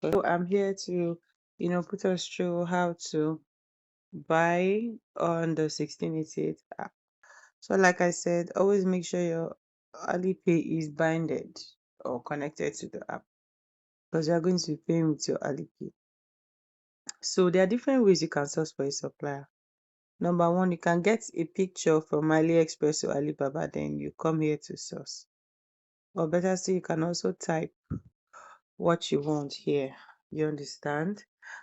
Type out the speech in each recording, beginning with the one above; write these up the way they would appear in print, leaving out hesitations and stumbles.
So I'm here to, put us through how to buy on the 1688 app. So like I said, always make sure your Alipay is binded or connected to the app because you are going to be paying with your Alipay. So there are different ways you can source for a supplier. Number one, you can get a picture from AliExpress or Alibaba, then you come here to source. Or better still, you can also type what you want here. You understand?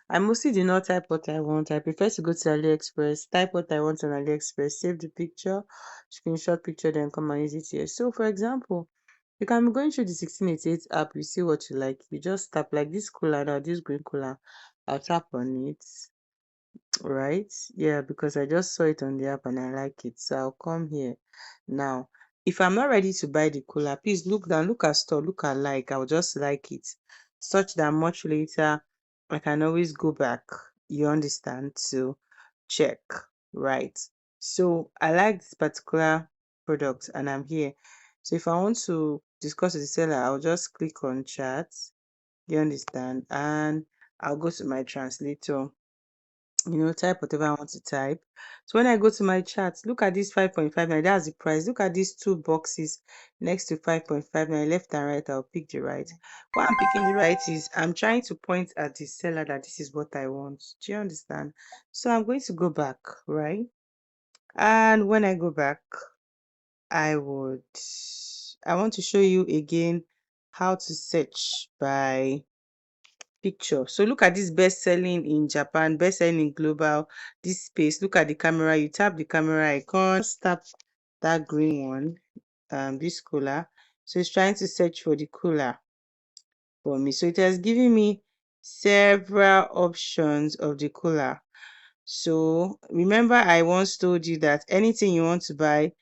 I mostly do not type what I want. I prefer to go to AliExpress, type what I want on AliExpress, save the picture, screenshot picture, then come and use it here. So for example, you can be going through the 1688 app, you see what you like. You just tap like this cooler now, this green cooler. I'll tap on it, right? Yeah, because I just saw it on the app and I like it. So I'll come here. Now, if I'm not ready to buy the cooler, please look down, look at store, look at like. I'll just like it such that much later I can always go back. You understand? To check, right? So I like this particular product and I'm here. So if I want to discuss with the seller, I'll just click on chat. You understand? And I'll go to my translator, type whatever I want to type. So when I go to my chat, look at this 5.59, that's the price. Look at these two boxes next to 5.59, left and right. I'll pick the right. Why I'm picking the right is I'm trying to point at the seller that this is what I want. Do you understand? So I'm going to go back, right? And when I go back, I want to show you again how to search by picture. So look at this best selling in Japan, best selling in global, this space. Look at the camera. You tap the camera icon, just tap that green one, this cooler. So it's trying to search for the cooler for me. So it has given me several options of the cooler. So remember, I once told you that anything you want to buy,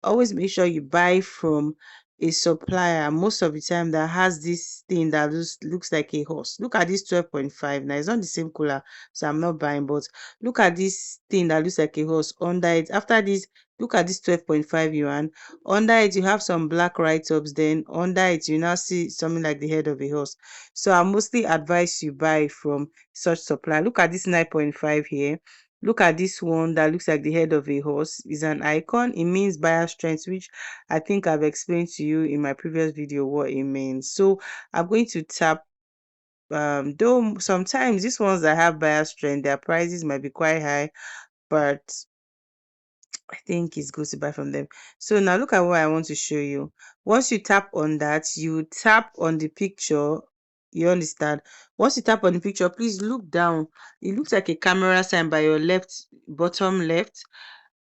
always make sure you buy from a supplier most of the time that has this thing that looks like a horse. Look at this 12.5. Now it's not the same color, so I'm not buying, but look at this thing that looks like a horse under it. After this, look at this 12.5 yuan. Under it, you have some black write-ups. Then under it, you now see something like the head of a horse. So I mostly advise you buy from such supplier. Look at this 9.5 here. Look at this one that looks like the head of a horse. Is an icon. It means buyer strength, which I think I've explained to you in my previous video what it means. So I'm going to tap, though sometimes these ones that have buyer strength, their prices might be quite high, but I think it's good to buy from them. So now look at what I want to show you. Once you tap on that, you tap on the picture. You understand? Once you tap on the picture, please look down. It looks like a camera sign by your left, bottom left.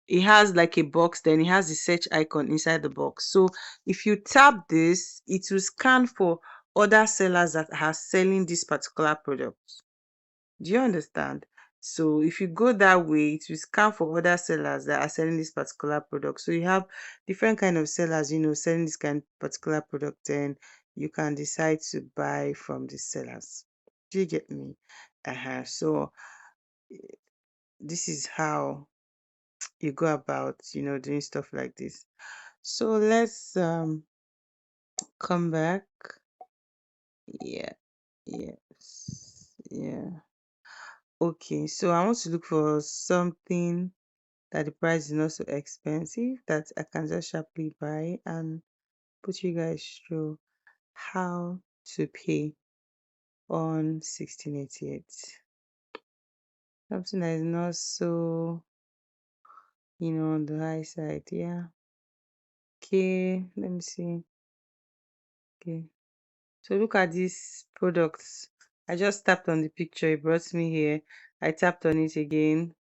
It has like a box, then it has the search icon inside the box. So if you tap this, it will scan for other sellers that are selling this particular product. Do you understand? So if you go that way, it will scan for other sellers that are selling this particular product. So you have different kind of sellers, selling this kind of particular product, then you can decide to buy from the sellers. Do you get me? So this is how you go about, doing stuff like this. So let's come back. Yeah, yes, yeah. Okay, so I want to look for something that the price is not so expensive that I can just sharply buy and put you guys through how to pay on 1688. Something that is not so, on the high side. Yeah. Okay, let me see. Okay. So look at these products. I just tapped on the picture, it brought me here. I tapped on it again,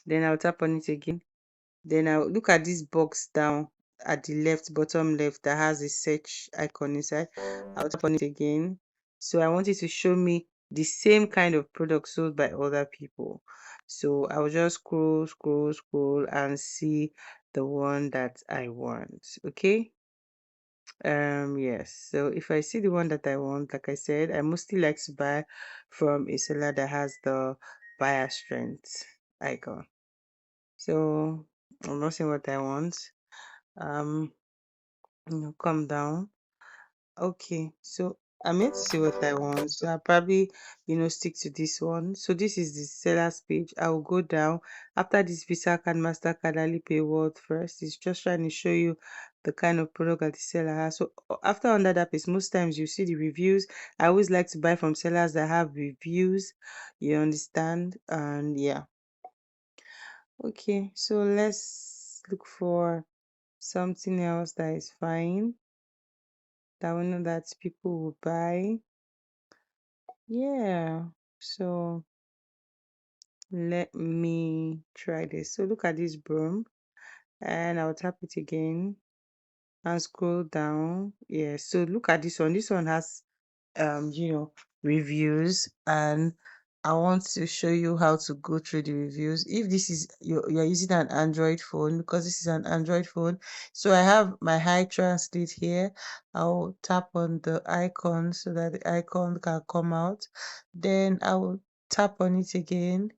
then I'll tap on it again. Then I'll look at this box down at the left, bottom left, that has a search icon inside. I'll tap on it again. So I want it to show me the same kind of product sold by other people. So I'll just scroll and see the one that I want. Okay. Yes. So if I see the one that I want, like I said, I mostly like to buy from a seller that has the buyer strength icon. So I'm not saying what I want. Um, come down. Okay, so I'm yet to see what I want, so I'll probably, stick to this one. So this is the seller's page. I will go down after this Visa card, Mastercard, Alipay World first. It's just trying to show you the kind of product that the seller has. So after under that page, most times you see the reviews. I always like to buy from sellers that have reviews. You understand? And yeah. Okay, so let's look for something else that is fine, that we know that people will buy. Yeah. So let me try this. So look at this broom, and I'll tap it again and scroll down. Yeah, so look at this one. This one has reviews, and I want to show you how to go through the reviews. If this is you're using an Android phone, because this is an Android phone, so I have my high translate here. I'll tap on the icon so that the icon can come out. Then I will tap on it again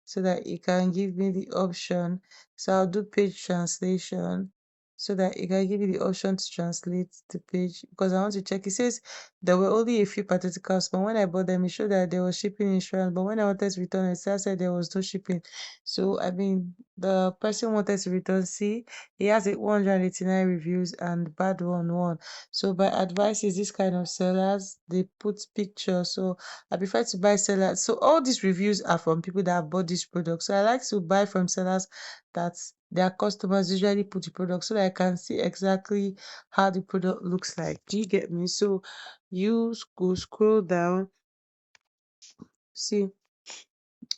so that it can give me the option. So I'll do page translation so that it can give me the option to translate the page, because I want to check. It says there were only a few particles, but when I bought them, it showed that there was shipping insurance. But when I wanted to return it, still said there was no shipping. So I mean, the person wanted to return. See, he has a 189 reviews and bad one. So by advice is this kind of sellers, they put pictures. So I prefer to buy sellers. So all these reviews are from people that have bought this product. So I like to buy from sellers that their customers usually put the product so that I can see exactly how the product looks like. Do you get me? So you go scroll down, see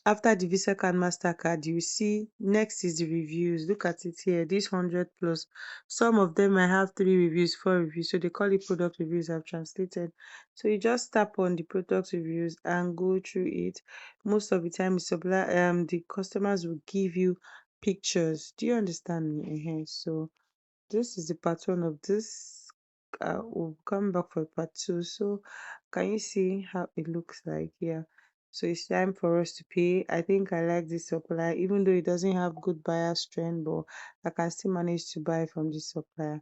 after the Visa card, Mastercard, you see next is the reviews. Look at it here, this 100 plus. Some of them might have 3 reviews, 4 reviews. So they call it product reviews. I've translated. So you just tap on the product reviews and go through it. Most of the time, the customers will give you pictures. Do you understand me? So this is the part one of this. We'll come back for part two. So can you see how it looks like? Yeah. So it's time for us to pay. I think I like this supplier, even though it doesn't have good buyer strength, but I can still manage to buy from this supplier.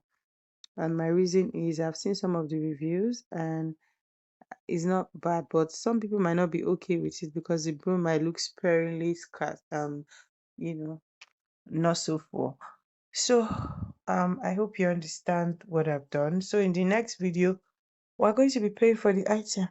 And my reason is I've seen some of the reviews and it's not bad, but some people might not be okay with it because the broom might look sparingly scarce, you know, not so full. So I hope you understand what I've done. So in the next video, we're going to be paying for the item.